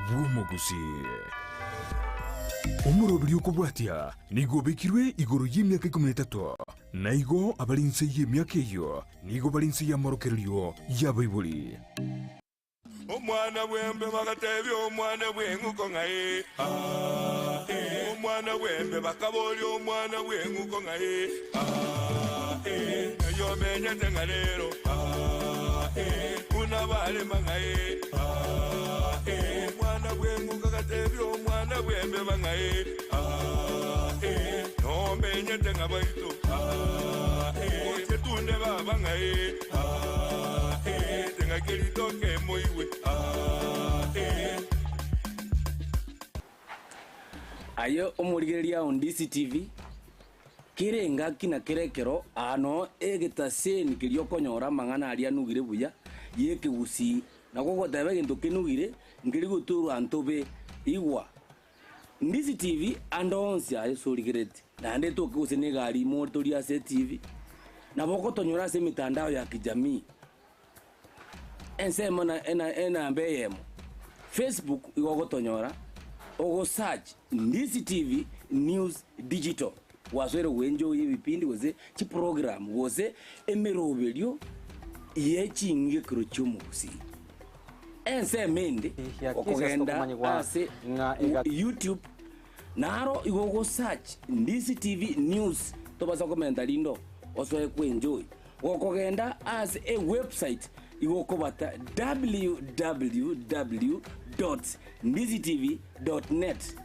bw'Omugusii. Omurobiri okubwatia nigo bekirwe igoro y'emyaka 13 na igo abalinse y'emyaka eyo nigo balinse y'amorokerero y'abaibuli. Omwana wembe bagatebi omwana bwenguko ngaye omwana wembe bakaboli omwana bwenguko ngaye yo menye tengalero una bale mangaye omwana bwenguko gatebi omwana wembe bangaye no menye tengabaito oche tunde baba ngaye tengakelito ke moiwe ayo omurigeria on Ndizi TV kirenga kina kerekero ano egetaseni kirio konyora mangana aria nugire buya yeke Gusii nako gotebe gento kinugire ngiri guturu antobe igwa Ndizi TV andonsia esorigireti na ndeto kugusene gari moto ria TV na boko tonyora se mitandao ya kijamii ensema na mbeyemo Facebook igogo tonyora ogo search Ndizi TV News Digital waswere wenjo y'ibipindi wose chi program wose emeroberio ye Ching'Igekero Chi'Omogusii ensemende okugenda ase YouTube naro igogo search Ndizi TV News tobasa komenta lindo oswe kwenjoy okugenda as a website igokobata www.ndizitv.net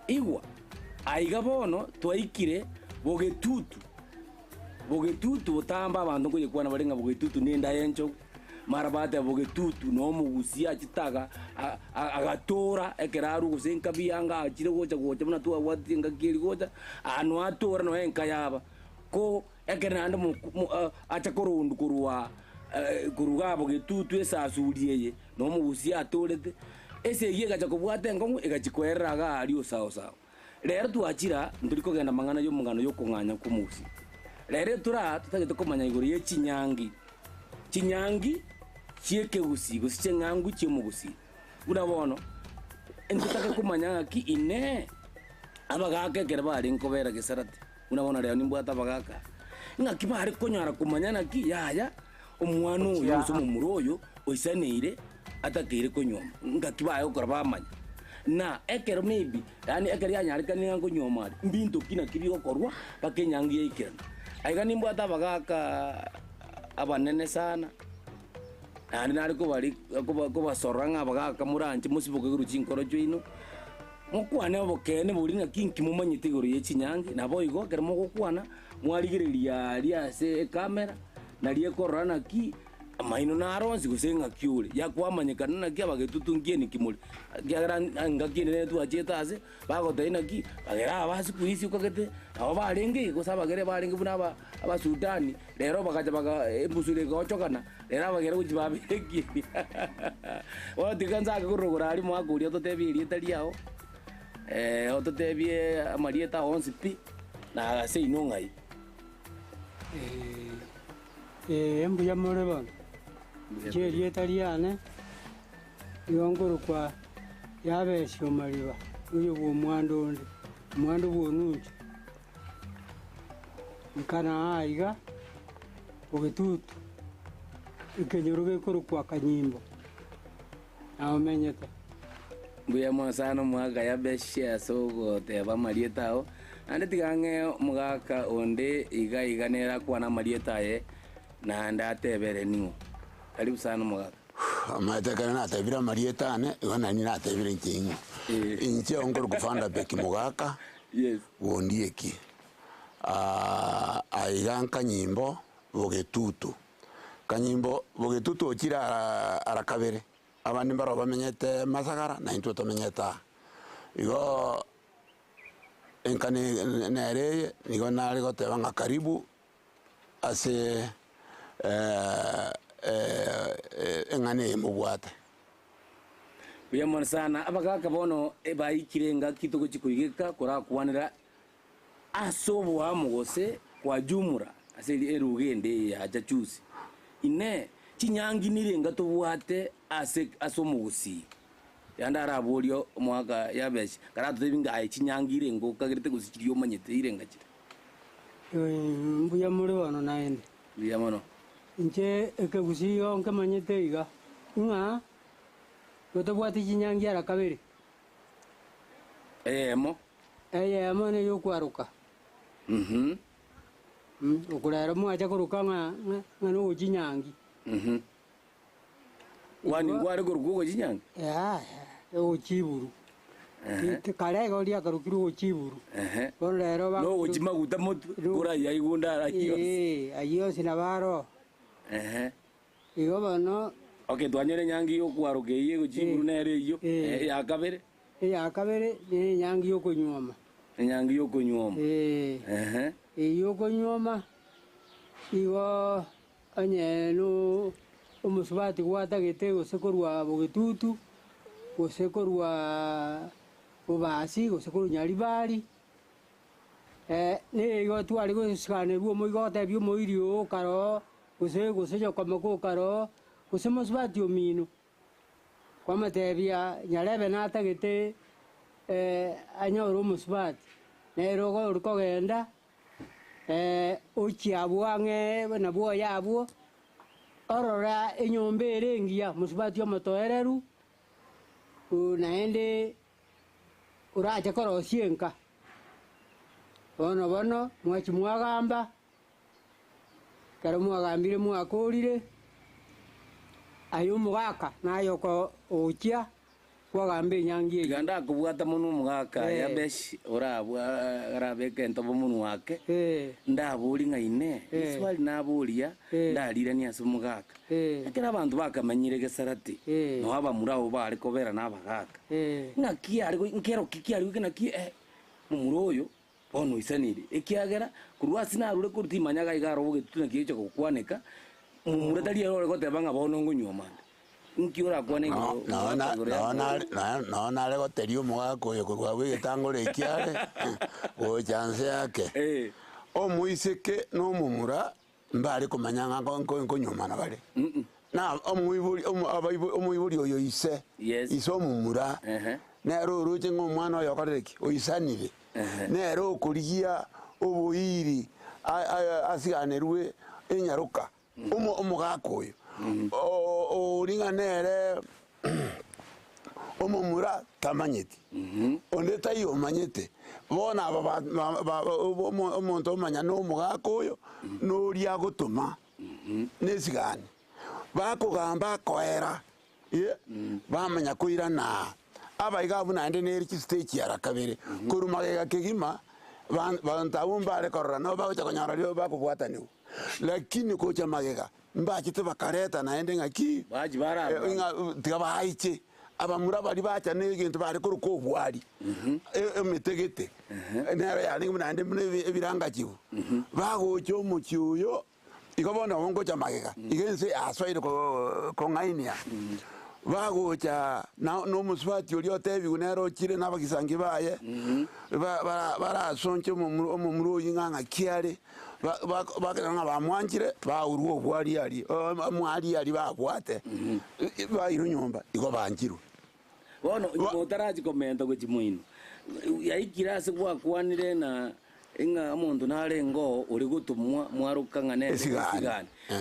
igwa aigabono twaikire bogetutu botamba abantu kuje kwana barenga bogetutu nenda yencho marabate bogetutu no Omugusii achitaga agatora ekeraru gusenka biyanga achire gocha muna tuwa watinga kiri gocha anu atora no enka yaba ko ekeranda acha korundu kurwa kurugabo getutu esasuriye no Omugusii atorete ese yega chakobwate ngongu egachikwereraga ari osao rero tuachira nduriko genda mangana yo mungano yo kunganya ku Omugusii rero tutagete komanya igoro ye Chinyangi chieke Gusii Ching'angu Chi'Omogusii unabono entutaka kumanya ki ine abagaka kera bari nkobera gesarate unabona rero nimbwata abagaka ngaki bari konyara kumanya ki yaya omwana uyu uso mumuroyo oisaneire atakire konyoma ngaki bayo korabamanya na ekero maybe yani ekero yanyarika ningo nyoma mbinto kina kibyo korwa bakenyangiye ikirana aiga nimbwata abagaka abanene sana ani nariko bari ko basoranga abagaka muranche musiboke guruchinkoro joino mukwane obokene buringa kinki mumanyite igoro ye Chinyangi nabo igo kero mogokwana mwarigireria ria se kamera na rie korana ki amaino naronsi gusenga kiure yakwamanyikana na kia bagetutungie ni kimuri giagara ngakine tu achetaze bagotaina ki bagera abasi kuisi ukagete abo barenge gusaba gere barenge buna aba Sudani rero bakaja baga embusure gochokana rero bagera kujibabeki wadikanza kurugura ari mwaguria totebirie tariao ototebie amarieta onsipi na ase inongai embuya moreba jeri etaliane yongoro kwa yabesho mariba uyo bwo mwando bwonunje nkana aiga ogetutu ikenyoroge koro kwa kanyimbo amenyete buya mwasano mwaga yabeshe sogo teba marietao ande tigange mugaka onde iganera kwana marieta ye na ndatebere niwo karibu sana mugaka amatekana natebira marietane igana ni natebira nkingo inche ongoro kufanda beki mugaka yes wondieki aiganka nyimbo bogetutu kanyimbo bogetutu okira arakabere abandi mbaro bamenyete masagara na into tomenyeta igo enkane nere nigo nari goteba nga karibu ase engane mubwate biyamona sana abagaka bono ebayikirenga kitugo chikuigeka kora kwanira asobo amugose kwa jumura ase erugende ya jachusi ine Chinyangi nirenga tobwate ase Omugusii yanda arabolio mwaka yabeshi karatu tebinga ai chinyangire ngo kagirite gusikirio manyete irengachi mbuya muri bano naende biya mono nche Gusii yonke manyete iga nga gotobwati chinyangi ara kabiri emo ne yokwaruka okurera mwacha kuruka nga no chinyangi wani gware gorugo chinyangi ochiburu karego ria karukiro ochiburu rero ba no ochimaguta motu kura yaigunda arakiyo ayo sinabaro igo bano okay twanyere nyangi yokwaruka iye gochiburu nere iyo ya kabere ni nyangi yokunyoma yokonyoma igo anyeno omusubati gwatagete gosekorwa bogetutu gosekorwa obasi gosekorwa nyaribari nigo twari gosiganerwa omoigote bio moirio karo gosenyokoma karo gose musubati omino kwamatebia nyarebe natagete anyora omusubati nerogo orikogenda ochiabwang'e nabwo yabwo orora enyomba erengia musubati omotoereru naende orache korosia enka bono mwachi mwagamba kero mwagambire mwakorire ayo omogaka nayoko ochia kwagambe enyangi eyo ganda kubwata muno omogaka yabeshi orabwa arabeka entobo muno wake ndabori ng'aine iswali naboria ndarirania ase omogaka ekero abanto bakamanyire gesarati no abamura abo bare kobera nabagaka ng'aki ari nkero kiki ari naki mumura oyo bono isanire ekiagera kurwa sinarure kurutimanyaga igaro bogetu naki echo gokwaneka mumura tari erore goteba ng'a bono ngonyomanda nkiora kwane no nare goteria omogaka oyo korwa bwegetangore ekiare gochanse yake omoiseke nomomura mbare komanya ng'a nkonyomana bare omoibori oyo ise omomura nero oroche ng'omwana oyo okorere ki oisanire nero okorigia oboiri asiganerwe enyaroka omogaka oyo oringa nere omomura tamanyeti onde tayo manyete bona omonto omanya n'omogaka oyo noria gotoma nesigani bakogamba koera bamanya koirana abaiga abu naende nere chistage ara kabere kurumagega kegima bantabu mbare korora no bagocha konyara rio bakobwataniu lakini kocha magega mbachite bakareta naende ng'aki baji bara tiga baiche abamura bari bacha negintu bari kuruko obwari emetegete nero yari naende ebiranga chibu bagocha omochi oyo igo bona bongocha magega igense aswaire ko ng'ainia bagocha n'omusubati oria otebigu nero ochire n'abagisangi baye barasonche omomura oyo ng'ang'a kiare bakera ng'a bamwanchire baurwa obwari ari mwari ari babwate bairo nyomba igo banchirwe bono motarachi komenta gochimoino yaikira ase gwakwanire na inga omonto narengo ori gotumwa mwaruka ng'ane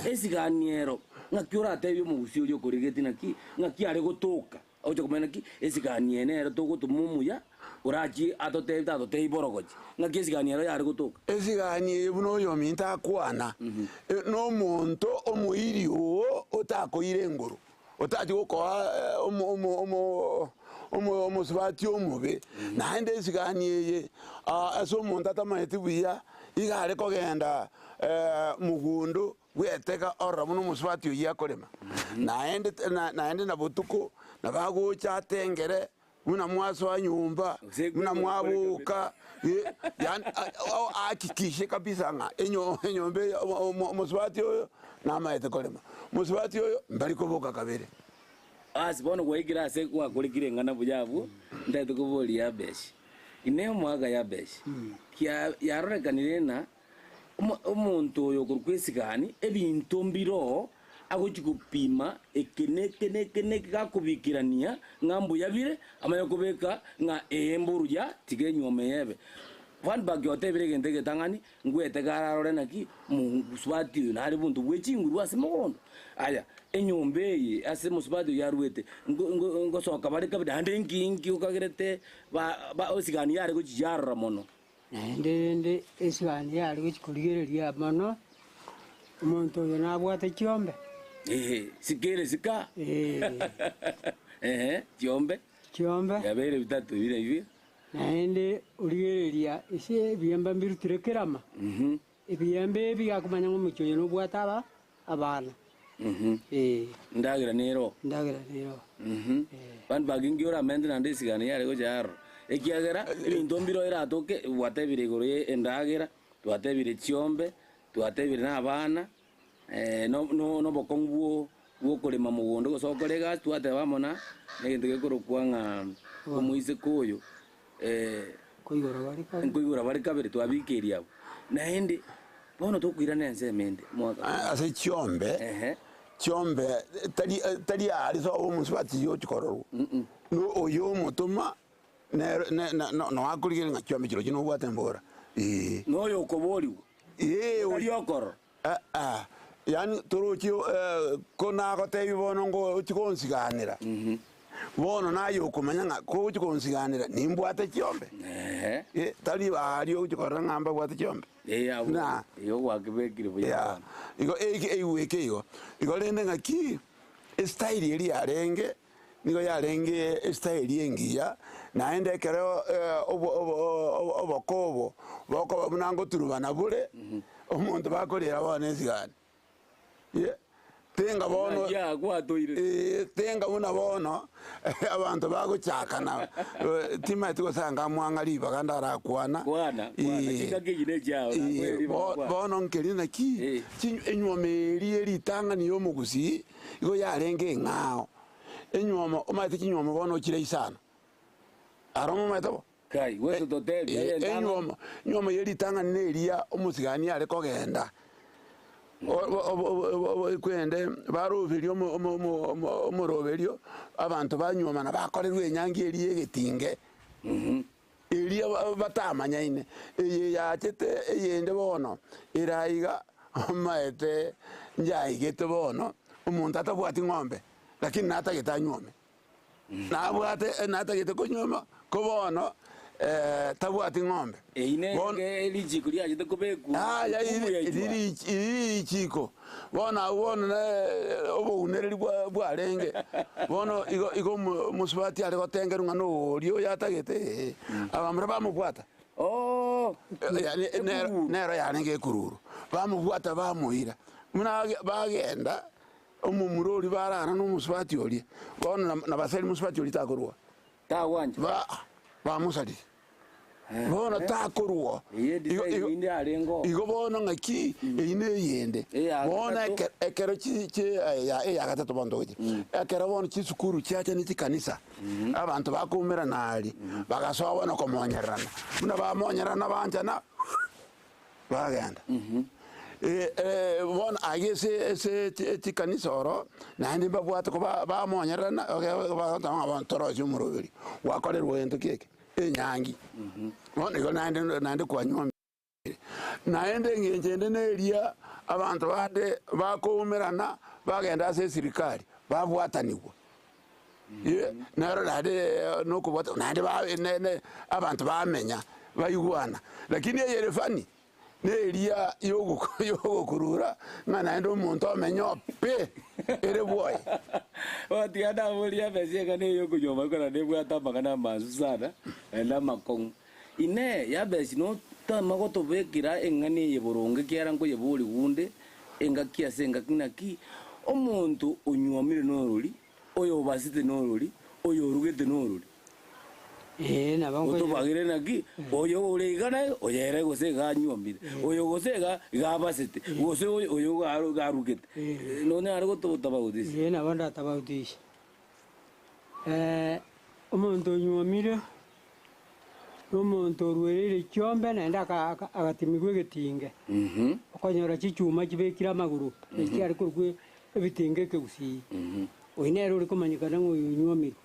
esigani ero ng'aki oratebia omogusii oria okorigeti ng'aki are gotoka ocha komenya ki esigani ene ero togotuma omuya orachi atotei borogochi ng'aki esigani ero yare gotoka esigani eyo buna oyo ominto akwana n'omonto omoiri oo otakoire engoro otachi gokoa omosubati omobe naende esigani eye ase omonto atamanyeti buya iga are kogenda mugundo bweteka orora buna omosubati oyo akorema naende na botuko nabagocha atengere buna mwasoa nyumba buna mwabuka akikishe kabisa ng'a enyomba omosubati oyo namaete korema omosubati oyo mbari koboka kabere asi bono gwaikira ase gwakorikire ng'ana buyabwo ndaete koboria yabeshi ine omwaka yabeshi yarorekanire na omonto oyo korwa esigani ebinto mbiro agochikupima ekene gakubikirania ng'ambu yabire amanya kubeka ng'a emburu ya tigenyome yebe vanbag yotebire gente getang'ani ngwete gararore naki musubati uyu nari buntu bwechinguru ase mogondo aya enyomba eye ase musubati uyu yarwete ngosoka bari kabiri ande nkinki ukagerete osigani yare gochijarora mono naende esigani yare gochikorigereria mono omonto oyo nabwate chiombe sikere sika chiombe yabeire bitatu bire ibi naende origereria ase ebiemba mbirutire kerama ebiemba ebi gakumanya ng'a omochi oyo nobwata abana ndagera nero bandu bagingi oramente nande esigani yare gocharo ekiagera ebinto mbiro eratoke bwatebire igoro endagera twatebire chiombe twatebire n'abana nobokong'u bwokorema mogondo gosoka egasi twateba mona egento gekorokwa ng'a omoise koyo nkoigora bari kabiri twabikeria abo naende bono tokwirana ensemende ase chiombe tari ari so omusubati yochikororwa oyo omotoma noakorigere ng'a chiombe chiro chino obwate mbora noyo okoboriwa ari okoro yani torochi konagotebi bono ngo chikonsiganera bono naye okomanya ng'a kochikonsiganera nimbwate chiombe tari bario gochikorora ng'amba bwate chiombe iyo gwakibekire buya igo eiweke igo rende ng'aki estaili eri yarenge nigo yarenge estaili engiya naende ekero obokobo bokoba buna ngoturubana bure omonto bakorera bono esigani tenga bono tenga buna bono abantu bagochakana timaete gosanga mwang'a ribaga ndarakwana bono nkeri naki enyuoma eri eritang'ani ya omogusii igo yarenge eng'ao enyuoma omaete chinyuoma bono ochire isano aromo omaete bo enyuoma ya eritang'ani na eria omosigani are kogenda kwende baroberio omoroberio abantu banyuomana bakorerwa enyangi eri egetinge eria batamanyaine eye yachete eyende bono eraiga omaete nyaigete bono omonto atabwati ng'ombe lakini natagete anyuome natagete konyuoma ko bono tabwati ng'ombe erichiko riachete kubekwa irichiko bono obounereri bwarenge bono igo musubati are gotengerwa ng'a norio yatagete abamura bamobwata nero yarenge ekururu bamobwata bamoira muna bagenda omomuro ori barara n'omusubati oria bono nabasari musubati ori takorwa tawanje bamusarire bono takorwa igo bono ng'aki eyine eyende bono ekero eyagatatu bono togochire ekero bono chisukuru chiacha ne chikanisa abantu bakomerana ari bagasoa bono komonyererana buna bamonyerana banchana bagenda bono age ase chikanisa oro naende babwate ko bamonyererana bagatanga abantu torochi omoroberi gwakorerwa gento keke enyangi bono igo naende kwanyuomire naende eng'enchende neria abantu bande bakoumerana bagenda ase esirikari babwataniwa nero naende nokobwata naende abantu bamenya baigwana lakini eyere fani neria yogokurura ng'a naende omonto omenya pe ere bwoye otigana boria besiega ne yokonyoma kora nebwata magana masu sana na makong ine yabesi no tama gotobekira eng'ani eye boronge kiara nkoyebori gunde engaki ase engaki naki omonto onyuomire norori oyo obasite norori oyo orugete norori otobagire naki oyo oreigana oyere gosega anyuomire oyo gosega gabasete gose oyo garugete none ari gototabagutisi nabo ndatabagutisi omonto onyuomire n'omonto orwerire chiombe naende agatimigwa egetinge okonyora chichuma chibekire amaguru ekiari korwa ebitingeke Gusii oinero uri kumanyikana ng'oyo nyuamiru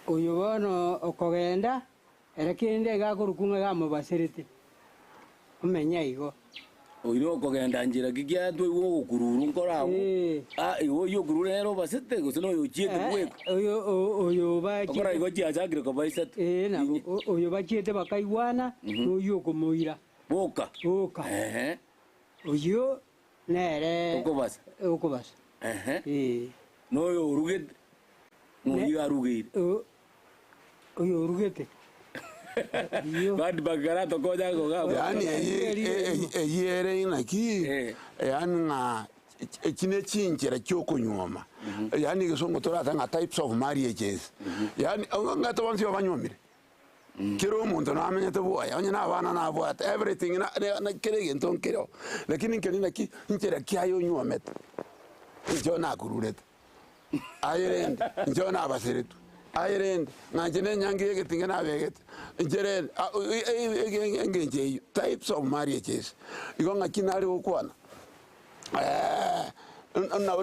oyo bono okogenda era kinde gakorukunga gamubaserete omenya igo oiro okogenda njira kigiatwe iwo okururu nkorago iwo yo okururu rero basete gose noyo chiete bweko oyo bachi okora igo chiachakire kobaisete nabo oyo bachiete bakaigwana noyo okomoira boka oyo nere okobasa noyo orugete noyo arugire oyo orugete bad bagarato koja goga yani eyere inaki yani nga ekine chinjira cyokonyoma yani gesongo torata nga types of marriages yani ngato bansi banyomire kiro umuntu namenyete boya onye nabana nabwata everything na kerege ntonkero lakini nkeni naki njira kyayo nyomete njo nakururete ayerende njo nabaseretu ayerende nganje nyange yegetinga nabegete njere ngenje types of marriages igo ngakinari okwana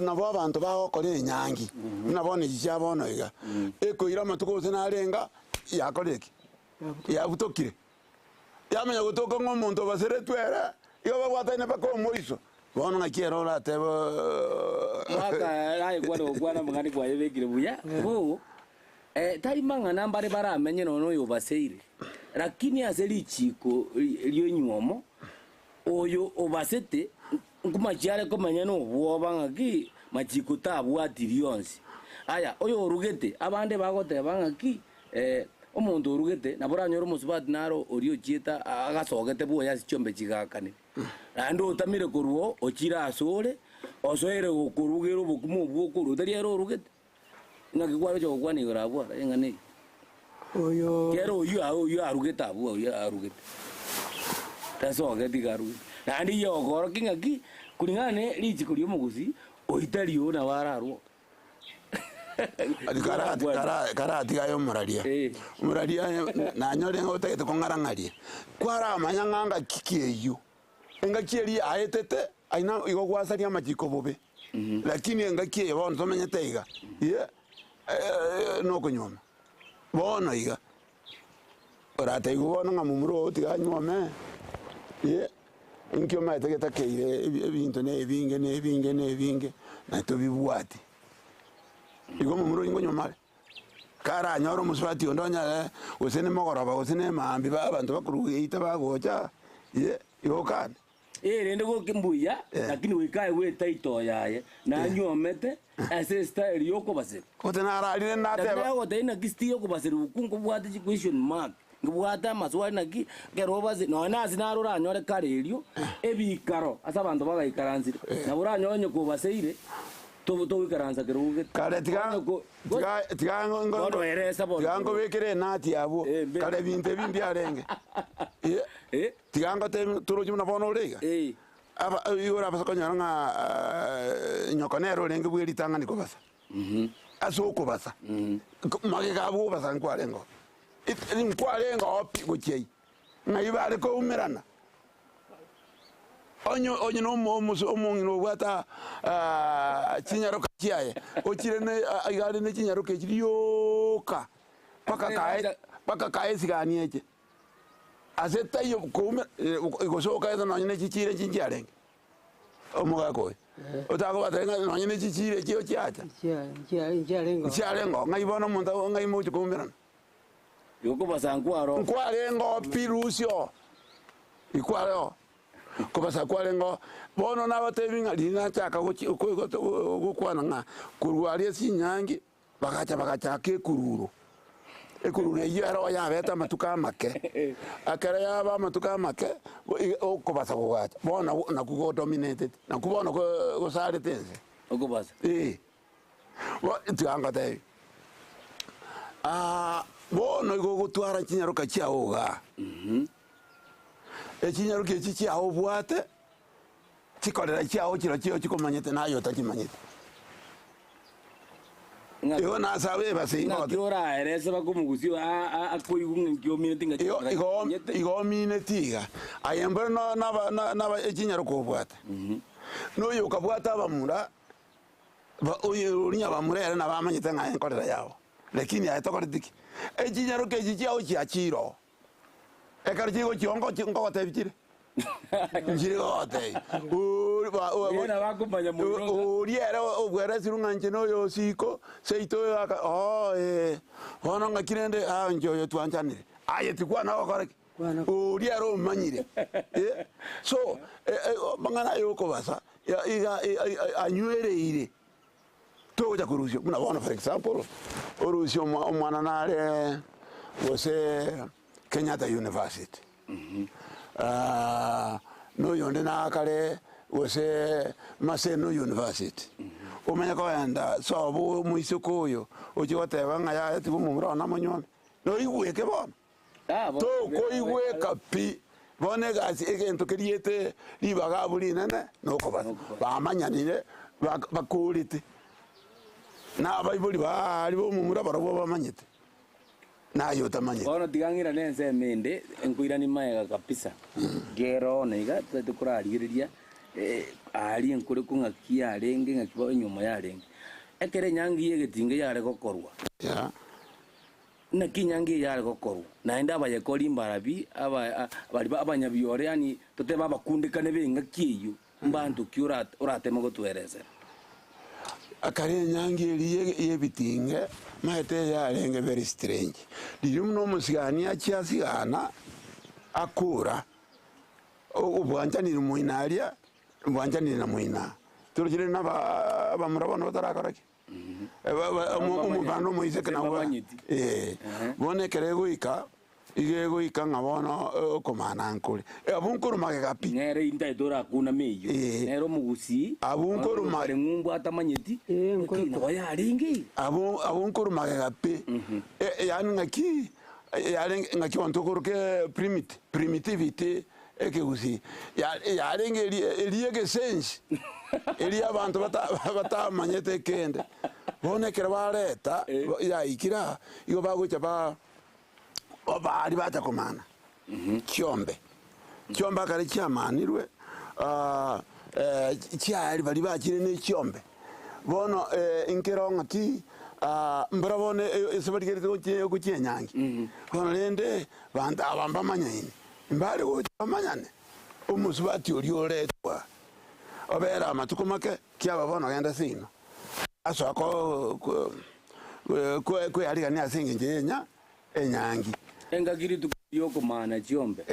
nabo abantu bakore nyangi nabone jabona iga ekoira matuko sinarenga yakoreki yabutokire yamenya gutoka ngomuntu baseretwera iyo bagwatane bako moiso bona ngakiero ratebo maka ai kwana mangani kwa yebekire buya tari mang'ana mbare baramenye nono oyo baseire lakini aseri chiko lyo nyuomo oyo obasete nkumachare komanya no bwoba ngaki machiko tabwati lyonsi aya oyo orugete abande bagoteba ngaki omuntu orugete naboranyoro musubati naro orio chieta agasogete bwoya sichombe chigakane ando utamire koruo ochira asore osoere gokurugero bokumu bwokuru tariero orugete ngakikwaro cyo kwani gorabwa engane oyo kero oyo arugete abu oyo arugete tasoge tigaru nandi yo goro kingaki kulingane lichi kuri Omogusii oitari ona wararwo karati gayo muraria na nyore ngotete kongarangaria kwara manyanganga kikieyo engakieri aetete aina igo gwasaria machiko bobe lakini engakie bono tomenyete iga no konyoma bono iga orate igo bono ngamumuro otiga nyome inkyo maete getakeire ebintu nebinge na tobibwati igo mumuro ingo nyomale kara nyoro muswati ondonya usene mogoroba usene mambi abantu bakurugeita bagocha igo kan rende gokimbuya lakini wikae wetaito yaye na nyomete ase style yoko basere otenararire nateba na gotaina kistiyo ko basere ukungu bwate question mark ngubwata maswali naki gerobaze no nazi narura nyore karerio ebikaro asa bantu bagayikaranzira na buranyonye ko baseire to wikaranza keruge kare tigango bekere nati abo kare binte bimbi arenge tigango te turuji na bono rega aba yura basa konyanga nyokonero renge bwiri tangani ko basa aso ko basa mage gabo basa nkwarengo nkwarengo opi gochei naibare ko umerana onyo no omungi no bwata chinyaro kachiaye ochire ne igari ne chinyaro kechirioka paka kae sigani eche aseta yo kume igosoka eza nanye ne chichire chinjarenge omuga ko otako batenga nanye ne chichire chio chiacha chiarengo ngaibona muntu ngaimucho kumerana yoko basankwaro nkwarengo pirusio ikwaro kubasa kwarengo bono nabatevinga lina chaka gukwana nga kurwaria sinyangi bagacha ke kururu ekururu yero ya beta matuka make akara ya ba matuka make okubasa kugacha bona na kugo dominated na kubona go sare tense okubasa wo tianga te bono go gutwara chinyaro kachiaoga echinyaro kechichi aho bwate chikorera chiao chiro chikomanyete nayo takimanyete Yo na sabe basingo. Ora erese bakumugusii akoyigunga nkyomi tinga. Igo mine tiga. Ayember no na echinyaro ko bwata. noyo ukabwata abamura oyo urinya bamurere na bamanyite ng'a enkorera yao lakini ayetokoretiki echinyaro kechi chiao chiachiro ekari chigo chiongo ngogotebikire njire gotei Yena bakumanya muno. uriere obwere sirung'anche noyo siko seito bono ng'akirende njoyo twanchanire aye tikwana gokoreki uriere omanyire so mang'ana yokobasa anywereire togocha korusio muna bono for example orusio omwana nare gose Kenyatta University noyonde nakare gose Maseno University omenya koenda sobo muisoko oyo ochigoteba ng'aya tigo mumura na monyome noigweke bono tokoigweka pi bono egasi egento keriete ribaga buri nene nokobasa bamanyanire bakurite n'abaibuli bari bomumura barabo bamanyete nayo utamanyete Bono tigangira nense mende enkuirani maega kabisa. Gero neiga tukurarigiriria ari enkure kungakia arenge ngakiba nyuma yarenge. Ekere nyangi yegetinge yare gokorwa. ya Na kinyangi yare gokorwa. Naenda abayekori mbarabi abari abanyabiore yani toteba bakundikane benga kiyo mbantu kiura uratema gotwereza. akare nyangi eriye yebitinge maete yarenge very strange riri muno musigani achiasigana akura ubwanjanire muinaria ubwanjanire na muina turugire na bamurabona batarakoraki umubano muizeke na bonekere guika igego ng'abono okomana nkore abunkurumage gapi Nere inda idora kuna meyo. Nero Gusii. abunkurumage ngumbu atamanyeti. Kino yaringi. abunkurumage gapi yani ngaki yari ngaki wantokoruke primitivity ekeusi yaringe eliege sense eli abantu batamanyete kende bonekera bareta yaikira igo bagocha bari bacha komana Chiombe akari chiamanirwe chiari bari bakire ne Chiombe bono inkero ng'aki mbura bone esebarigere gochienyangi bono rende bantu abamba manyine mbare gochamanyane omusubati ori oretwa obera amatuko make kiaba bono genda sino asoko kwe arigania asinge njenya enyangi Engagiri tukiyoko mana Chiombe.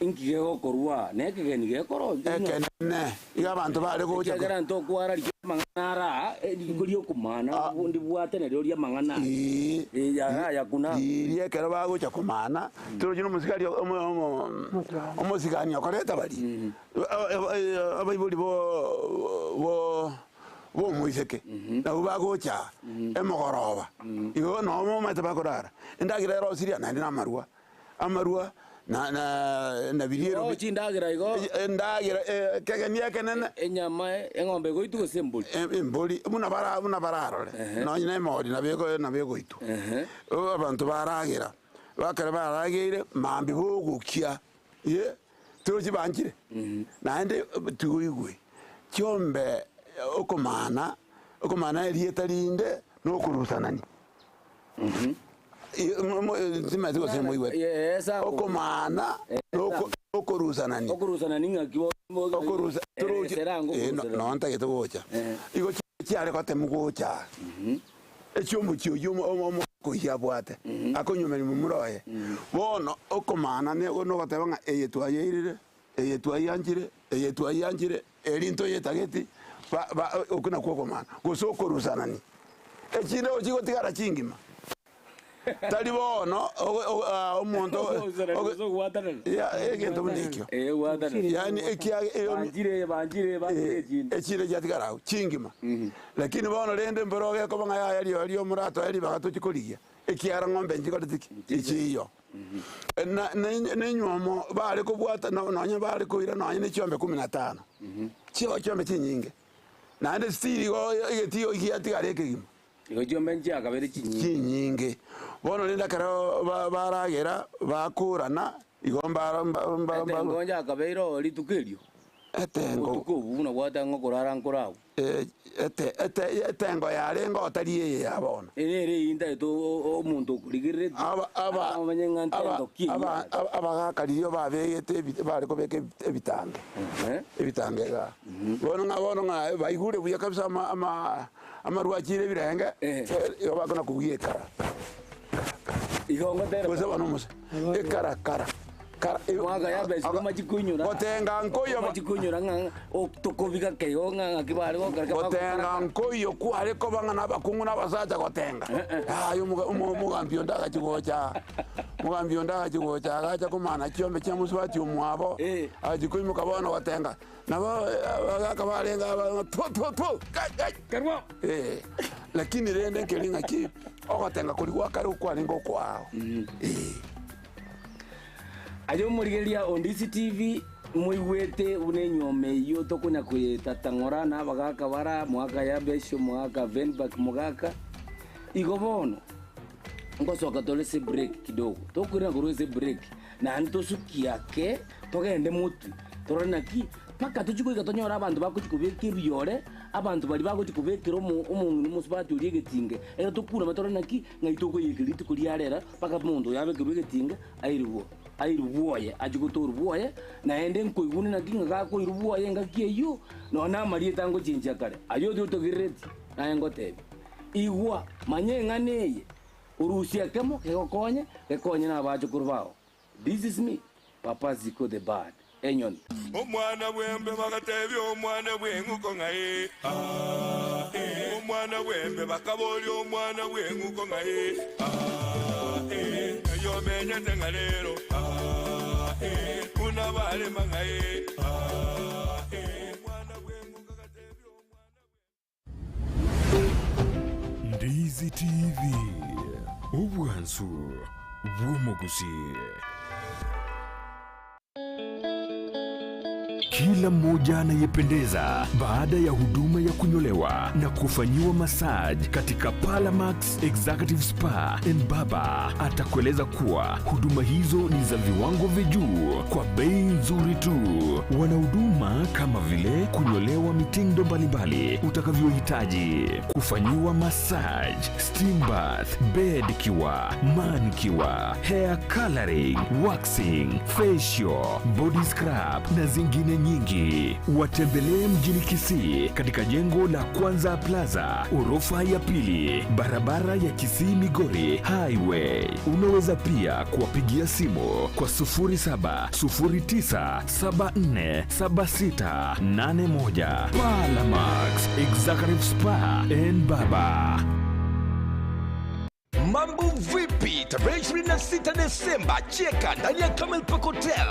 Inki gokorwa nekegeni gekoro. ekene iga bantu bare gocha Kagera ntokwara mang'ara ligoriyo kumana ndi bwate ne ryo mang'ana. Ya kuna. irie kero bagocha komana turugino musigari omusigani okoreta bari abaibuli bo muiseke na bagocha emogoroba igo no mo mate bakorara ndagira rosiria na ndi amarua na biliero Chindagira igo. ndagira kegenia kenene Enyama eng'ombe goitu gosembuli. emboli muna bararore no nyine mori na bego itu abantu baragira bakare baragire mambi bogukia ye tuji banjire naende tuigwe Chiombe okomana erieta rinde nokurusanani zimaze gose muiwe okomana nokurusanani ngakibo okurusa turuji no ntagete gocha igo chiare kote mugocha echiombo chiyo omo kuhiabwate akonyumeni mumuroye bono okomana ne no gotebanga eyetwayeirire eyetwayanjire erinto yetageti okuna kokomana gosokorusanani echinde ochigotigara chingima tali bono omonto egento bunikyo yani echinde jatigara chingima lakini bono rende mboroge kobanga yari murato yari bagatochikorigia ekiara ng'ombe njikoritiki echiyo nenyuomo bari kubwata nonye bari kuira nonye ne Chiombe 15 Chiombe chinyinge naende stili go igetiyo igiatigara ekegima igo Chiombe nchiakabere chinyinge bono renda karo baragera bakurana igo ngonja akabeiro ritukerio etengo Utukubu na wata ngokora nkorao. etengo yare ngotari ye yabona Ere inda to omuntu kurigire. abagakaririo babegete bari kubeka ebitange ebitange ga bono nga baigure buya kabisa amarwachire birenge yo bakona kugiekara Ihongo tera. koze bano musa ekara kara Mwaga ya besi kama chikunyura. gotenga nkoyo Chikunyura nga okutokobika keyo nga kibale ngokarika. gotenga nkoyo kware ko banga nabakungu nabasacha gotenga ayo mugambio ndaga chigocha gacha kumana chiombe cha musibati umwabo ajikuimu kabona gotenga nabo bakabalenga to Karwa. lakini rende nkelinga ki ogotenga kuligwa kare ukwalinga kwao Ayo murigeria on Ndizi TV muigwete unenyome iyo tokunya kuyetatangora na bagaka bara mwaka ya besho mwaka venback mwaka igobono ngosoka tolese break kidogo tokurina kuruze break na ntosukia ke togende mutu torana ki paka tuchikuika tonyora abantu bakuchikubeka byore abantu bali bakuchikubekera umuntu musibati uri getinge era tukura matorana ki ngaitoko yekiriti kuri arera paka muntu yabekirwe getinge airubuoye ajiguturubuoye na ende nkoiguni na kinga gako irubuoye ngakieyo no na mari tango chinja kare ayo dio togireti na ngote igwa manyenganeye urusia kemo kekonye na bacho kurbao. This is me Papa Ziko the bad enyon omwana bwembe bagatebye omwana bwenguko ngaye omwana bwembe bakaboli omwana bwenguko ngaye yo menya tengalero kuna bale mangaye omwana bwenguko gatebye omwana Ndizi TV ubwansu bw'Omugusii. Kila mmoja anayependeza baada ya huduma ya kunyolewa na kufanyiwa massage katika Palamax Executive Spa and Baba atakueleza kuwa huduma hizo ni za viwango vya juu kwa bei nzuri tu. Wana huduma kama vile kunyolewa mitindo mbalimbali utakavyohitaji, kufanyiwa massage, steam bath, pedicure, manicure, hair coloring, waxing, facial, body scrub na zingine nyingi. Watembelee mjini Kisii katika jengo la Kwanza Plaza, orofa ya pili, barabara ya Kisii Migori Highway. Unaweza pia kuwapigia simu kwa 0709747681. Palamax Executive Spa and Baba. Mambo vipi? Tarehe 26 Desemba cheka ndani ya Camel Park Hotel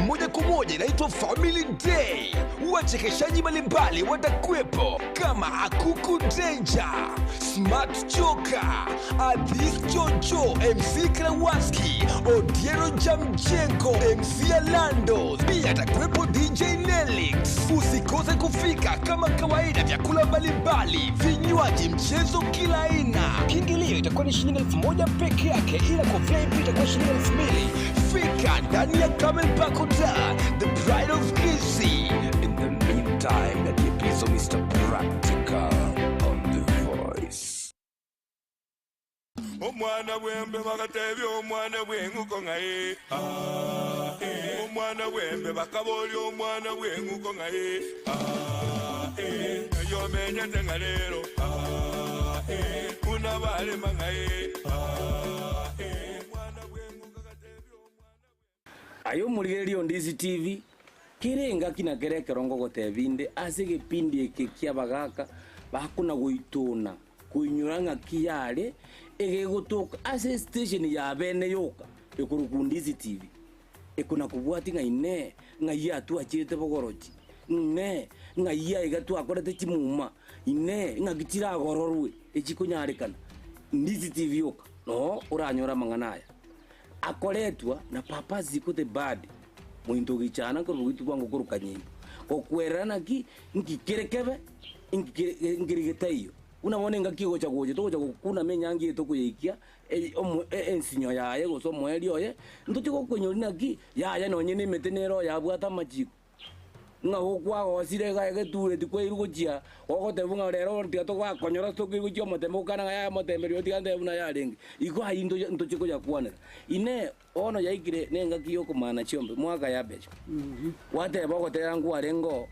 moja kwa moja inaitwa Family Day. Wachekeshaji mbalimbali watakuwepo kama Akuku Danger, Smart Joker, Adis Jojo, MC Krawaski, Odiero Jamjengo, MC Alando, pia atakuwepo DJ Nelix. Usikose kufika kama kawaida, vyakula mbalimbali, vinywaji, mchezo kila aina. Kiingilio itakuwa ni shilingi 1000 peke yake, ila kwa VIP itakuwa shilingi 2000. Fika ndani ya Camel Park Hotel, the pride of Gusii. In the meantime, that you please Mr. Practical on the voice. omwana bwembe bagatebye omwana bwenguko ngaye omwana bwembe bakaboli omwana bwenguko ngaye yo menya tengalero kuna bale mangaye omwana bwenguko gatebye omwana ayo murigerio Ndizi TV kirenga kina kerekero ngogotebinde ase gipindi iki kia bagaka bakuna goituna kuinyuranga kiare egegutuka ase station ya bene yoka ekuruku Ndizi TV ekuna kubwati ngaine ngaiya tu achirete bogoroji ne ngaiya igatu akorete chimuma ine ngagitira gororwe echikunyarikana Ndizi TV yoka no uranyora manganaya akoretwa na Papa Ziko the bad muinto gichana ko rugitu kwangu kuruka nyimbo kokwerana ki ngikerekebe ngirigeta iyo unabona ngakigo cha goje to cha kuna menyangi to kuyikia ensinyo yaye go so mweli oye ntuti ko kwenyori naki yaya nonye ne metenero yabwata machiko nga okwa osire ga geture tikwe irugochia ogotebunga rero ntia to kwa konyora to kirugochia motemo kana ya motembe rio tigande buna ya rengi iko hayindo ntochiko ya kwana ine ono yaikire nenga kiyoko mana chiombe mwaka ya becho wate bogotera ngwa rengo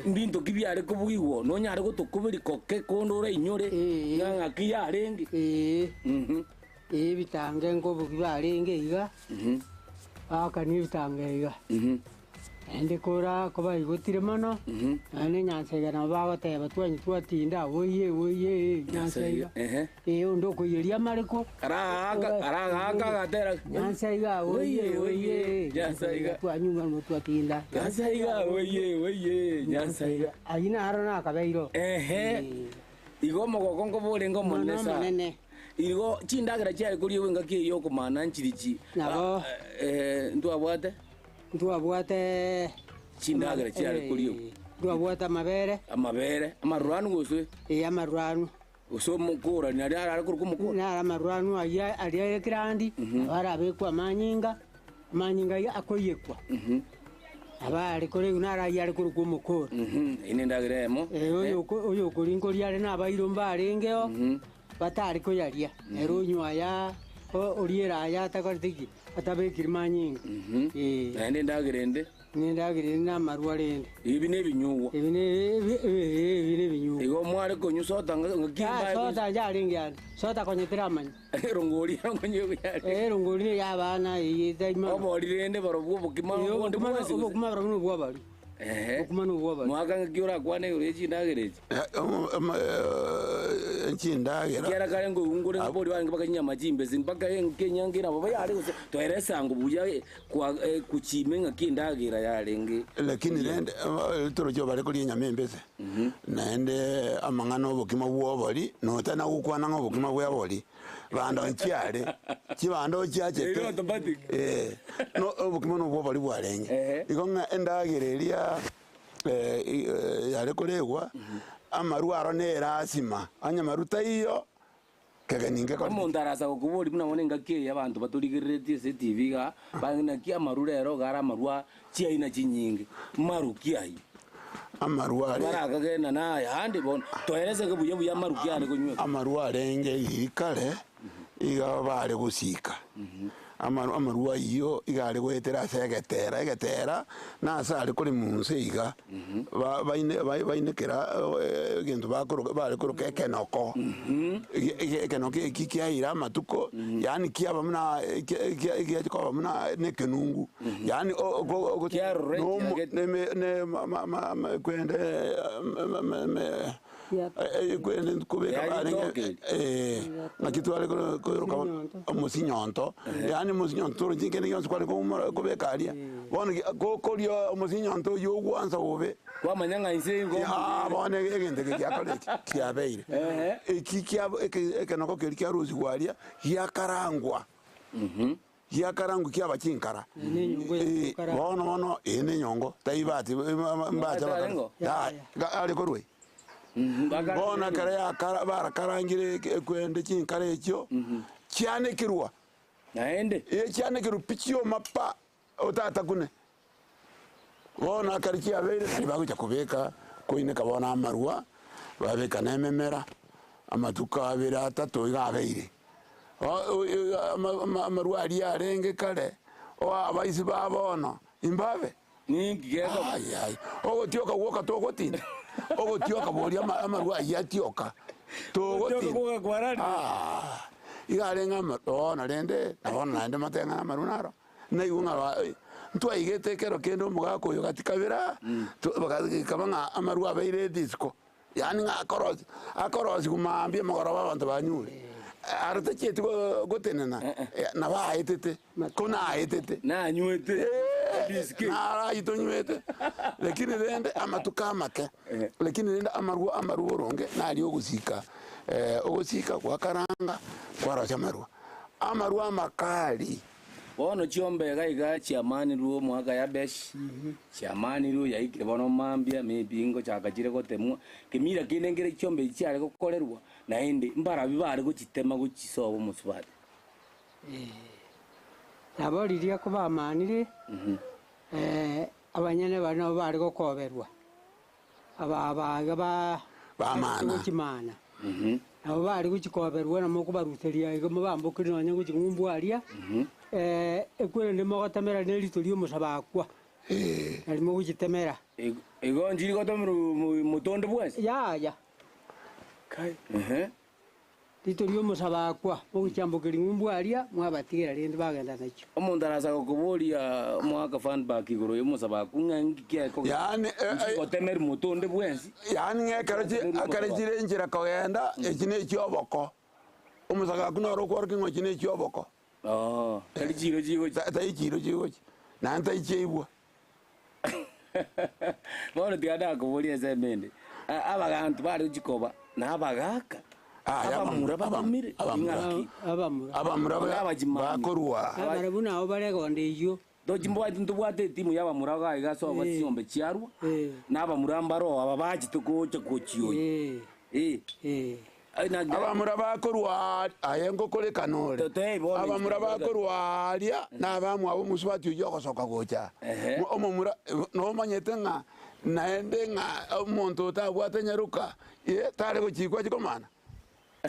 mbinto kibyare kubugiwo no nyare gotokubiri koke kondora inyore nga kiya rengi bitange ngo bugibarenge iga aka ni bitange iga ende kora koba igotire mano ane nyansega na bagoteba twanyi twatinda oye nyansega undo kuyiria mariko araga gatera nyansega oye nyansega twanyuma no twatinda nyansega oye nyansega ayina harana kabeiro igo mogoko ngo bore ngo monesa igo chindagira cyari kuri wenga kiyo kumana nchirichi nabo ndwabwate chindagira cyari kuri yo ndwabwata amabere amarwanu gose amarwanu uso mukura ni ari kuri kumukura na amarwanu ari kirandi barabekwa manyinga ya akoyekwa abari kuri unara yari kuri kumukura ine ndagiremo oyo kuri ngori ari nabairo mbarengeo batari ko yaria ero nywaya oriera ya takartiki atabekiri manyinga ende ndagirende na marwarende ibi ne binyuwa ibi ne binyuwa igo mwari ko nyusota ngakimba sota jaringa sota konyetera manya rongori yari rongori ya bana yitaima oborirende barobwo bukima ngondi mwese bukuma barobwo bwabali okumana ubwabali mwaka ngiura kwane urechi ndagereje nchindagera kera kare ngo ungure ngobori wange bakanyama jimbe mpaka kenyangira baba yari toeresa ngo buya kwa kuchimenga kindagira yarenge lakini nende torojo bare kuri nyama mbese nende amangano obukima bwobori notana gukwana ngo obukima bwobori bando nchiare chibando chiache no obukima no bwobori bwarenge igonga endagereria yare koregwa amaruaro nerasima anyamaruta iyo kegeninge ko mundarasa kokubori buna monenga ke abantu baturigirete se TV ga bangina kia marurero gara marua chiaina chinyinge marukiai amaruare baraga gena na yandi bon toereze ke buya marukiane konywe amaruare nge ikare iga bare gusika amarua iyo igare gwetera segetera na sare kuri munse iga baine kera gento bare kuru kenoko kenoko kikiaira matuko yani kiaba muna kiaba muna nekenungu yani ne kwende kwende kubeka bare nakitwale ko musinyonto yani musinyonto jingene yonse kwale ko bekaria bona ko musinyonto yo gwanza obe kwa manyanga inse ngo ya bona egende kyakale kyabeire ekenoko keri kyaruzi kwaria yakarangwa yakarangu kyaba kinkara bona ene nyongo taibati mbata ari korwe bona kare yakara barakarangire kwende kinkara ekyo cyane kirwa naende cyane kiru pichiyo mapa otata kune bona karikia beire baguja kubeka koine kabona amarua babeka nememera amatuka abira atatu igabeire amarua ari arenge kare abaisi babona imbabe ningigeko ogotioka gwoka togotinda ogotioka boria amarua yatioka togotinda igarenga matona rende nabona nande matenga na marunaro na igunga ntwa igete kero kendo mugako yo gatikabira bakabanga amarua beire disco yani nga akorozi kumambia magoro babantu banyure arata cheti gotenena na baitete kuna aitete na nywete diski na raito nywete lakini rende amatuka make lakini rende amarua ronge na ali ogusika ogusika kwa karanga kwa racha amarua makali bono chiombe gaiga chiamani ruo mwaka ya besh chiamani ruo yaikire bono mambia mebingo chakachire gotemwa kimira kinengere chiombe chiare gokorerwa na ende mbara bibare gochitema gochisobo musubade naboriria kubamanire abanyene bano bari gokoberwa abaga Bamana. Chimana abo bari guchikoberwa na mokubaruteria igo mabambukire nonya guchingumbu aria ekwere ndimo gotamera neritorio musabakwa alimo guchitemera Igo njiri gotomera mutonde bwese. ya Kai. ritorio musabakwa moguchambukire ngumbu aria mwabatigera rindi bagenda nacho Omuntu araza kukuburia mwaka fan back iguru yumusaba kungangikia ko. Yani Gotemera mutonde bwese. yani akarechire njira kogenda ekine ekioboko omusaga kunoro kwarki ngo kine ekioboko Kali chiro chigo. taichiro chigo na ntaicheibwa Bono tiada kuburia semende. Abagantu bari chikoba na abagaka. Abamura babamire. Ingaki. abamura bakorwa abarabu nabo baregonde iyo Dojimbo atuntu bwate timu y'abamura ga igaso basiombe chiarwa. N'abamura mbaro ababaji tukocha kochiyo. abamura bakorwa ayengo kore kanore abamura bakorwa aria na bamwe abo musubati yo gosoka gocha omumura no manyete nga naende nga omuntu tabwate nyaruka ye tare gochikwa chikomana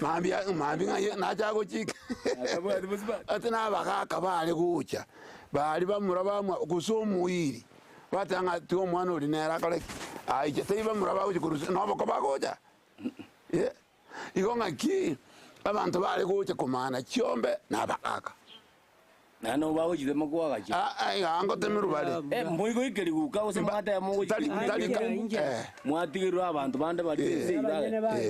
mambi nga na chago chika ati na bagaka bari gucha bari bamura bamwe gusumuiri batanga ti omwana uri nera kale aije teiba muraba guchikurusa no bako bagocha ye igo ngaki abantu bari gucha kumana chiombe na bagaka nano bawo jide makwa gachi ango temiru bari mboigo ikeri guka ose mata ya mogo mwatigirwa abantu bande bari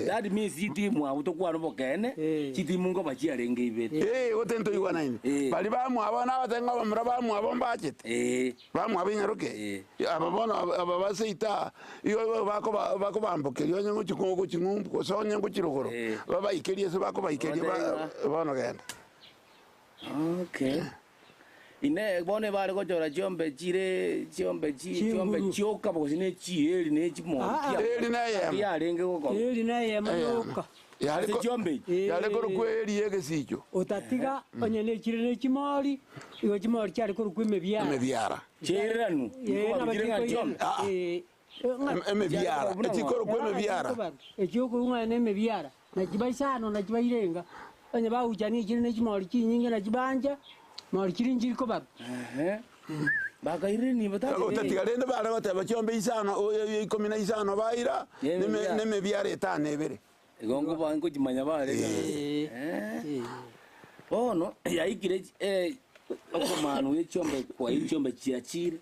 that means iti mwa utokwa no bokene chiti mungo bachiarenge ibete otento igwa nine bari bamwe abana batenga bamura bamwe abombachete bamwe abinyaruke ababona ababaseita iyo bako bambuke yo nyengo chikongo chingumbu so nyengo chirogoro baba ikerie se bako baikerie bana genda okay ine bone bari gochora chiombe chioka bosi ne chieri ne chimokia eri na yema yarenge goko eri na yema yoka yale chiombe yale koro kweri yegesicho otatiga onye ne chire ne chimori igo chimori cyari koro mebiara cheranu na chiombe mebiara chikoro kwe mebiara echioko unga ne mebiara na chibaisano na chibairenga onye bauchani chire ne chimori chinyinge na chibanja mori chiri njiri ko bab baka irini bata otatiga rende bara goteba chiombe isano 15 baira ne mebiara etane ebere gongo bango chimanya bare ono yaikire okomanu yechiombe kwa ichiombe chiachire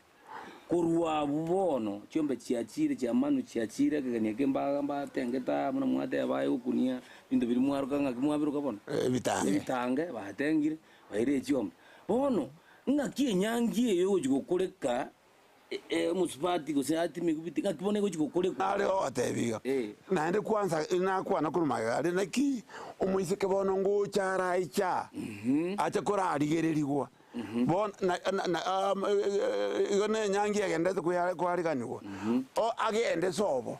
kurwa bubono chiombe chiachire chiamanu chiachire kagania kembaga mbatengeta muna mwate abaye ukunia bintu biri mwaruka ngakimwabiruka bono bitange batengire baire chiombe bono ngaki nyangi yo gukurikaa musipati gose atimi kubiti ngakibone go gukurikaa ari otebiga naende kwanza inakwana kurumaga ari naki umuiseke bono ngo chara icha acha kora arigererigwa bon igone nyangi agende kwariganirwa o agende sobo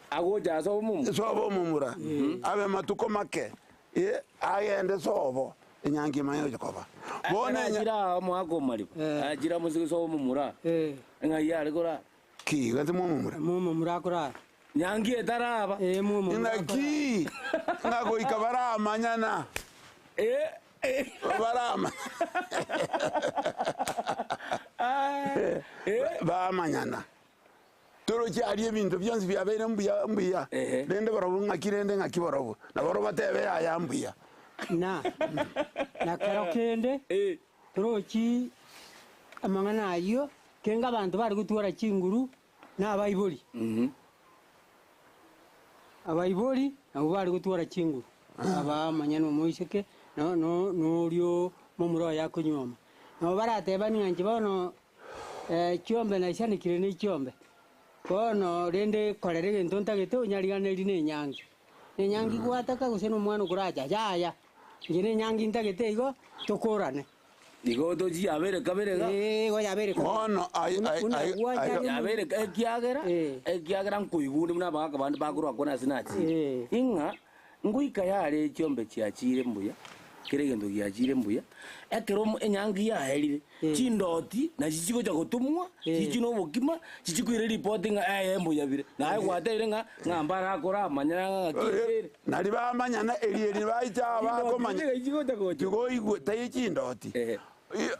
agoja sobo mumura abe matuko make agende sobo inyangi mayo jakoba bona jira mwako mari ajira musiko sobo mumura ngaya rekora ki ganze mumura kora nyangi etaraba mumura inaki ngako ikabara manyana barama ba manyana toro cyari ebintu byonzi byabere mbuya rende barabunga kirende ngakibarabu nabaro batebe ayambuya na karokende toroki amangana ayo kenga abantu bari gutwara chinguru na abayiboli abo bari gutwara chinguru aba manyano moiseke no rio momuro yakunyoma no barateba ninganji bono chiombe na ishani kirene chiombe bono rende korere gento ntagete unyariganeri ne nyangi gwataka guseno mwana kuraja yaya ngene nyangi ntagete igo tukurane igo toji abere kaberega go yabere bono abere ekiagera nkuigundi muna baka bandu bakuru akona sinachi inga nguika yare chiombe chiachire mbuya kere gento giachire mbuya ekero enyangi yaherire chindoti na chichigo cha gutumwa chichi no bokima chichi kwire report nga mbuya bire na gwatere nga ngambara akora amanya ngakire nari bamanyana eri baicha bakomanya chichigo cha gocho kigoigwe tayi chindoti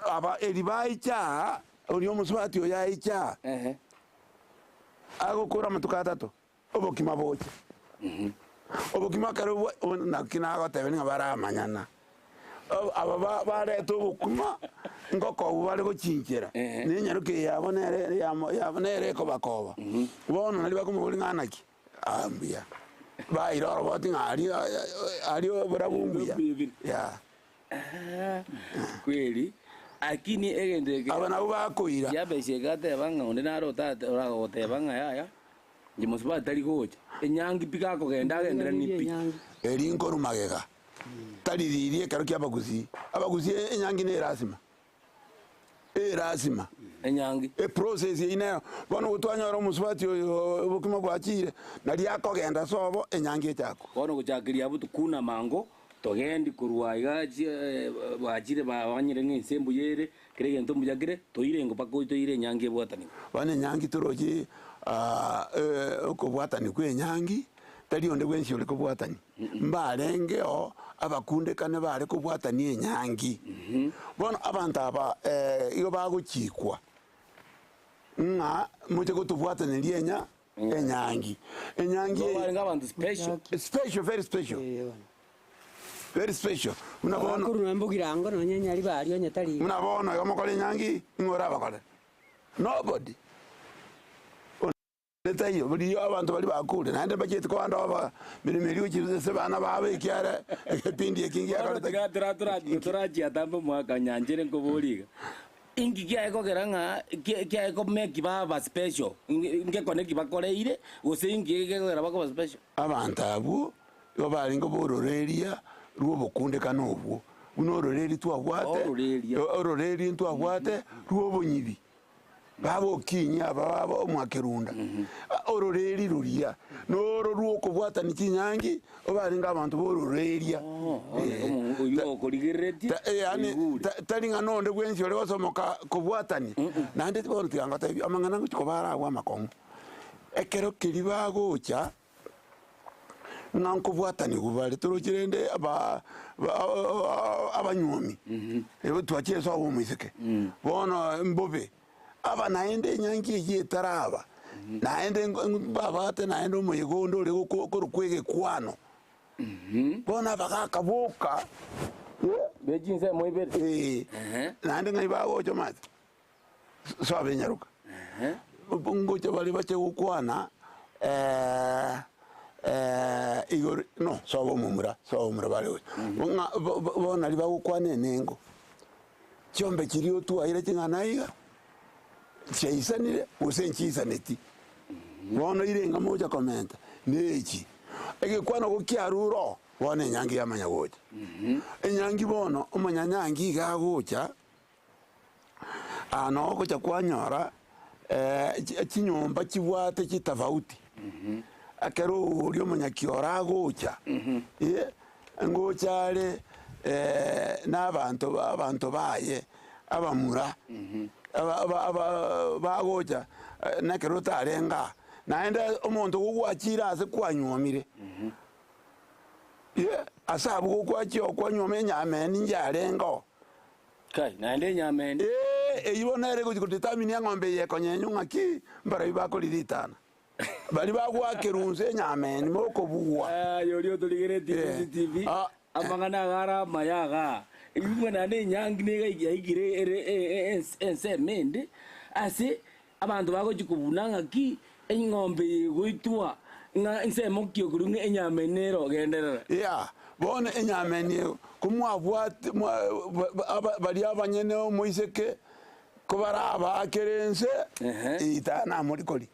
aba eri baicha uri omuswati oyaicha agukura matuka atatu obokima boche obokima karo na kinago tebeni baramanyana aba bareto obokuma ngoko bari guchinjira ni nyaruke yabonere ko bakoba bono nari bakumuri nganaki ambia baira roboti ari burabumbia ya kweli akini egende abana bakoira yabeshegate banga onde naro tate oragote banga ya Jimusba tari gocha enyangi pika ko genda gendera nipi eri nkoru magega tari ririe karo kya Gusii enyangi ne rasima enyangi process ine bono gutwanyora musubati obukimo bwachire nari akogenda sobo enyangi chako bono guchakiria butu kuna mango togendi kurwaiga bwachire bawanyire ng'ensembu yere kire gento muyagire toire ngo pako toire enyangi bwatani bane enyangi turoji okobwatani kwe nyangi tari onde bwenshi ole kobwatani mbarengeo abakundekane bare kobwatani enyangi bono abantu aba iyo baguchikwa nga muje kutubwatani lienya enyangi bari ngabantu special very special very special unabona kuruna mbugirango no nyenya libari onye tari unabona yomokole nyangi ngora bakole nobody leta hiyo buri abantu bari bakure nande bagete ko ando aba miremeri ukize se bana babe kyara ekipindi ekingi akara turaji atambo mwaka nyanjire ngo buriga ingi kya eko geranga kya eko meki baba special nge connect bakoreire gose ingi gegera bako special abantu abo yo bari ngo bororeria ruo bukunde kanobwo uno roreri twabwate ororeri twabwate ruo bonyibi babo kinya babo mwakerunda ororeri ruria noro ruo kubwata ni kinyangi obari ngabantu bororeria uyo koligereti yani talinga nonde gwenzi ole wasomoka kubwatani nande tibona tiganga amangana ngutiko baragwa makongo ekero kiribago cha nankubwatani kubale turokirende abanyumi twachire so umwiseke bona mbobe aba naende nyangi yitaraba naende babate naende umuyigondo uri kwege kwano bona bakakabuka bejinze moibere naende ngai bago chomate so abenyaruka bungo bali bache gukwana igor no so mumura bali bona ali bagukwane nengo chombe kiriyo tu aire chinganaiga cheisanire usenchisaneti bono irenga moja komenta nechi egekwana gokiaruro bono enyangi yamanya gocha enyangi bono omanyanyangi gagocha ano gocha kwanyora chinyomba chibwate chitafauti akero uri omanyakiora gocha ngochare n'abantu baye abamura bagocha nakero tarenga naenda omonto gugwachira ase kwanyomire asabu gugwachio kwanyome nyameni njarengo kai naende nyameni eyibonere gutaminia ng'ombe yekonyenyu ng'aki mbara ibakolilitana bali bagwakerunze nyameni mokobugwa yorio tuligereti TV amangana gara mayaga ibimwe nane nyangi nega igire ensemende ase abantu bagokikubunanga ki eng'ombe goitwa nga nsemo kyokurunge enyamenero genderera bone enyameni kumwabwat bali abanyene omuiseke kobara abakerense itana murikoli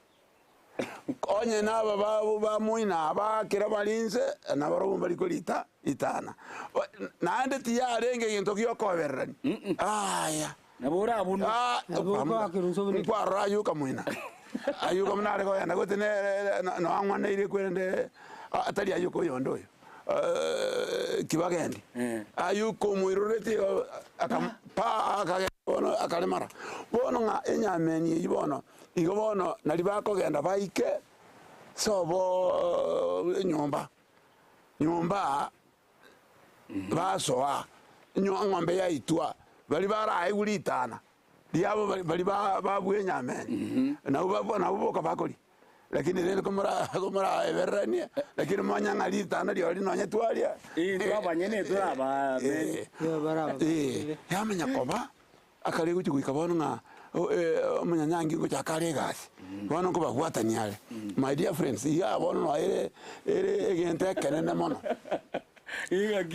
onye naba ba muina abakera balinze nabaro barikolita itana naande tiyarenge ginto kyokobererani aya nabora abunu kwa rayu kamuina ayu kamnare ko yana gotene no angwana ile kwende atari ayu ko yondo kibagendi ayu komwirureti akampa akabono akalemara bono nga enyameni ibono igo bono nali bakogenda baike sobo nyumba basoa ng'ombe yaitwa bali baraye gulitana diabo bali babwe nyameni na uboka bakoli lakini lele komora everani lakini mwanya ngalitana dio linonya twalia twabanyene twaba yamenya koba akale guti kuikabono nga omunyanyangi ngo chakale gasi bono ko bagwataniale my dear friends ya bono ere egente kenene mono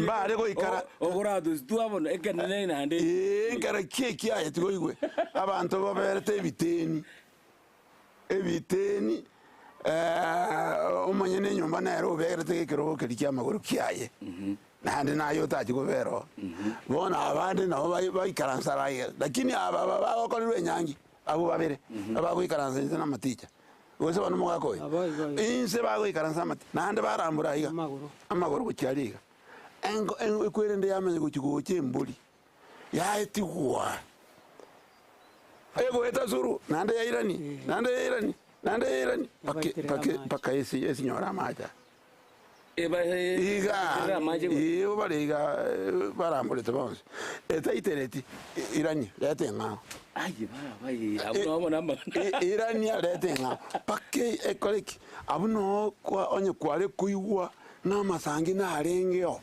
mbare ko ikara ogorado stuabona ekenene nande ngara keki aye tgoigwe abantu baberete ebiteni umanyene nyumba nero begerete kekero kelikia maguru kiaye nande nayo tachi gobero bona abandi nabo bayikaransa baye lakini aba bakorirwe nyangi abo babere abagwikaransa na maticha wese bano mugako inse bagwikaransa amati nande barambura iga amaguru kucyariga engo kwirende yamenye kuchikugo chembuli yaetigwa ego etasuru nande yairani paka esi nyora maja iga iyo bariga barambulete bonse etaitereti irani lete nga ayi bayi abuno namba irani lete nga pake ekoleki abuno kwa onye kwale kuiwa na masangi na arengeo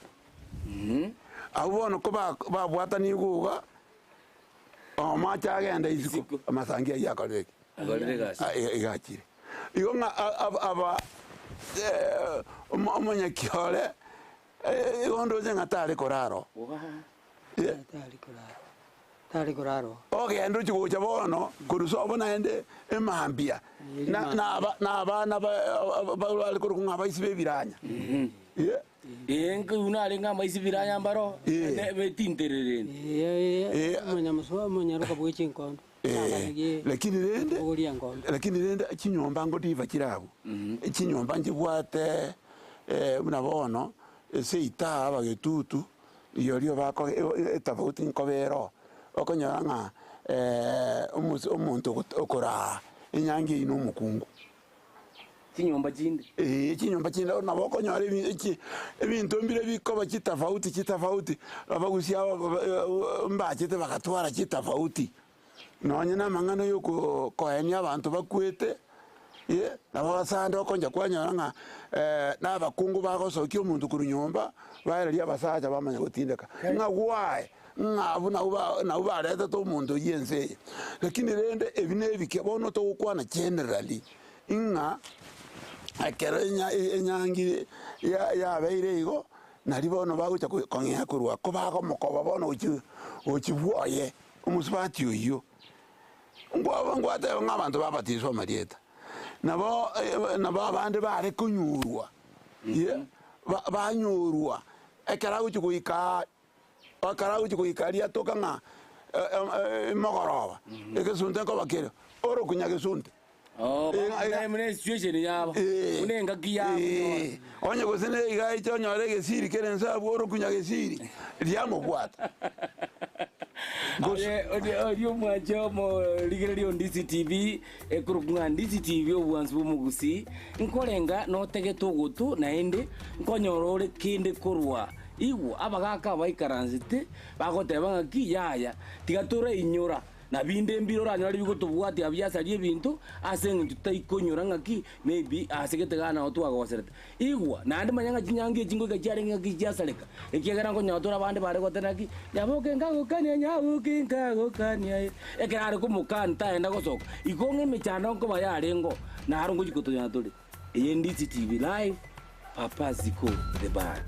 abuno ko babwata ni guga macha agenda iziko amasangi yakoleki igakire iyo nga aba omonya kiole igondo zenga tale koraro tali koraro ogendo chikucha bono kuruso bona ende emambia na abana bali kurunga baisi bebiranya enga unali nga maisi biranya mbaro betinterereni omonya muso omonya ruka bwichinkondo lakini rende chinyomba ngo diva kirabu chinyomba njibwate buna bono seita abagetutu iyorio bako etafauti nkobero okonyanga omuntu okora inyangi ino mukungu chinyomba chinde nabo okonyora ebintu mbire bikoba kitafauti abagusia mbachete bakatwara kitafauti nonye na mangano yuko koenia abantu bakwete nabo basande okonja kwanyora nga n'abakungu bagosokia omuntu kuru nyomba baereria abasacha bamanya gutindeka nga gwae ng'abu nabo baretete omuntu yenseye lakini rende ebi nebike bono togokwana generally ng'a ekero enyangi yabeire igo nari bono bagocha kong'ea korwa ko bagomokoba bono ochibwoye omusubati oyo ngwate ng'abantu babatiswa amarieta nabo abandi bare kunyurwa banyorwa ekera guchi riatoka ng'a mogoroba egesunte nkobakere oro kunya gesunte onye gosene iga icho nyore gesiri kere nsabu oro kunya gesiri riamobwata Odio mwacho mo ligererio Ndizi TV ekurukunga Ndizi TV obwansi bw'Omugusii nkorenga notegeto gutu naende nkonyorore kinde korwa iwo abagaka baikaranzite bagoteba ngaki yaya tigatura inyora na binde mbiro ranyora bigotubwati abyasari ebintu asenga tutayikonyora ngaki maybe asegete gana otwagoserete igwa nandi manyanga kinyangi kingo gajarenga kijasaleka ekigera konyotora bande bare gotenaki yaboke ngago kanya nyabuke ngago kanya ekera kumukanta enda gosoka ikonge mechano ko bayarengo na harungo jikoto yanatore Ndizi TV live Papa Ziko the band.